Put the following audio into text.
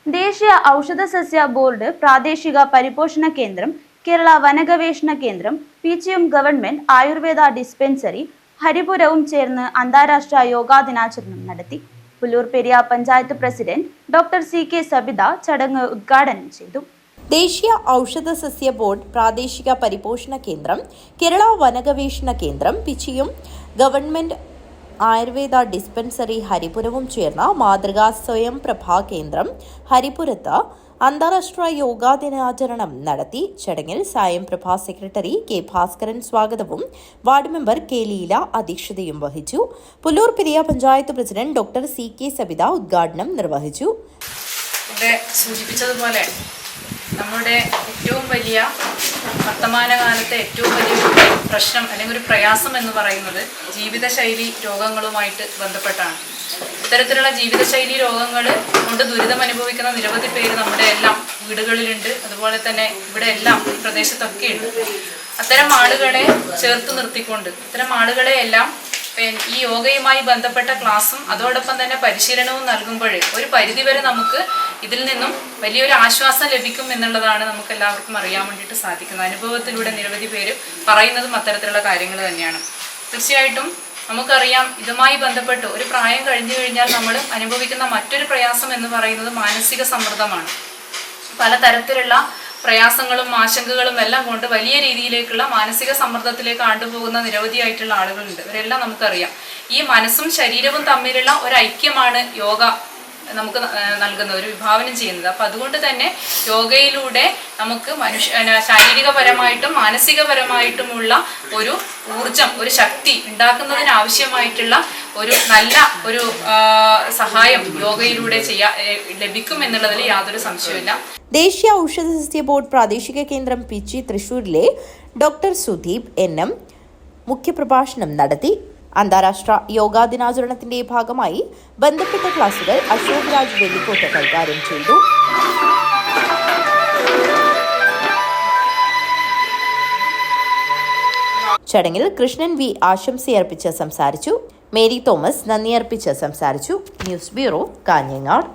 ദേശീയ ഔഷധസസ്യ ബോർഡ്, പ്രാദേശിക പരിപോഷണ കേന്ദ്രം, കേരള വനഗവേഷണ കേന്ദ്രം, പിച്ചിയും ഗവൺമെന്റ് ആയുർവേദ ഡിസ്പെൻസറി, ഹരിപുരവും ചേർന്ന് അന്താരാഷ്ട്ര യോഗാ ദിനാചരണം നടത്തി. Pullur Periya panchayat president doctor CK Sabitha ചടങ്ങ് ഉദ്ഘാടനം ചെയ്തു. ദേശീയ ഔഷധസസ്യ ബോർഡ്, പ്രാദേശിക പരിപോഷണ കേന്ദ്രം, കേരള വനഗവേഷണ കേന്ദ്രം, പിച്ചിയും ഗവൺമെന്റ് ആയുർവേദ ഡിസ്പെൻസറി ഹരിപുരവും ചേർന്ന മാതൃകാ സ്വയം പ്രഭാ കേന്ദ്രം ഹരിപുരത്ത് അന്താരാഷ്ട്ര യോഗാ ദിനാചരണം നടത്തി. ചടങ്ങിൽ സ്വയം പ്രഭാ സെക്രട്ടറി K ഭാസ്കരൻ സ്വാഗതവും വാർഡ് മെമ്പർ K ലീല അധ്യക്ഷതയും വഹിച്ചു. Pullur Periya panchayat president doctor CK Sabitha ഉദ്ഘാടനം നിർവഹിച്ചു. സൂചിപ്പിച്ചതുപോലെ നമ്മുടെ ഏറ്റവും വലിയ വർത്തമാനകാലത്തെ ഏറ്റവും വലിയ പ്രശ്നം അല്ലെങ്കിൽ ഒരു പ്രയാസം എന്ന് പറയുന്നത് ജീവിതശൈലി രോഗങ്ങളുമായിട്ട് ബന്ധപ്പെട്ടാണ്. ഇത്തരത്തിലുള്ള ജീവിതശൈലി രോഗങ്ങൾ കൊണ്ട് ദുരിതം അനുഭവിക്കുന്ന നിരവധി പേര് നമ്മുടെ എല്ലാം വീടുകളിലുണ്ട്. അതുപോലെ തന്നെ ഇവിടെ എല്ലാം ഈ പ്രദേശത്തൊക്കെ ഉണ്ട്. അത്തരം ആളുകളെ ചേർത്ത് നിർത്തിക്കൊണ്ട് ഇത്തരം ആളുകളെ എല്ലാം ഈ യോഗയുമായി ബന്ധപ്പെട്ട ക്ലാസ്സും അതോടൊപ്പം തന്നെ പരിശീലനവും നൽകുമ്പോൾ ഒരു പരിധിവരെ നമുക്ക് ഇതിൽ നിന്നും വലിയൊരു ആശ്വാസം ലഭിക്കും എന്നുള്ളതാണ് നമുക്ക് എല്ലാവർക്കും അറിയാൻ വേണ്ടിയിട്ട് സാധിക്കുന്നത്. അനുഭവത്തിലൂടെ നിരവധി പേര് പറയുന്നതും അത്തരത്തിലുള്ള കാര്യങ്ങൾ തന്നെയാണ്. തീർച്ചയായിട്ടും നമുക്കറിയാം, ഇതുമായി ബന്ധപ്പെട്ട് ഒരു പ്രായം കഴിഞ്ഞു കഴിഞ്ഞാൽ നമ്മൾ അനുഭവിക്കുന്ന മറ്റൊരു പ്രയാസം എന്ന് പറയുന്നത് മാനസിക സമ്മർദ്ദമാണ്. പലതരത്തിലുള്ള പ്രയാസങ്ങളും ആശങ്കകളും എല്ലാം കൊണ്ട് വലിയ രീതിയിലേക്കുള്ള മാനസിക സമ്മർദ്ദത്തിലേക്ക് ആണ്ടുപോകുന്ന നിരവധിയായിട്ടുള്ള ആളുകളുണ്ട്. ഇവരെല്ലാം നമുക്കറിയാം. ഈ മനസ്സും ശരീരവും തമ്മിലുള്ള ഒരു ഐക്യമാണ് യോഗ നമുക്ക് നൽകുന്നത്, ഒരു വിഭാവനം ചെയ്യുന്നത്. അപ്പം അതുകൊണ്ട് തന്നെ യോഗയിലൂടെ നമുക്ക് ശാരീരികപരമായിട്ടും മാനസികപരമായിട്ടുമുള്ള ഒരു ഊർജം, ഒരു ശക്തി ഉണ്ടാക്കുന്നതിനാവശ്യമായിട്ടുള്ള ഒരു നല്ല ഒരു സഹായം യോഗയിലൂടെ ലഭിക്കും എന്നുള്ളതിൽ യാതൊരു സംശയമില്ല. ദേശീയ ഔഷധസസ്യ ബോർഡ് പ്രാദേശിക കേന്ദ്രം പിച്ചി തൃശൂരിലെ ഡോക്ടർ സുദീപ് NM മുഖ്യപ്രഭാഷണം നടത്തി. അന്താരാഷ്ട്ര യോഗാ ദിനാചരണത്തിന്റെ ഭാഗമായി ബന്ധപ്പെട്ട ക്ലാസുകൾ അശോക് രാജ് വെള്ളിക്കോട്ട് കൈകാര്യം ചെയ്തു. ചടങ്ങിൽ കൃഷ്ണൻ V ആശംസയർപ്പിച്ച് സംസാരിച്ചു. മേരി തോമസ് നന്ദിയർപ്പിച്ച് സംസാരിച്ചു. News bureau, Kanhangad.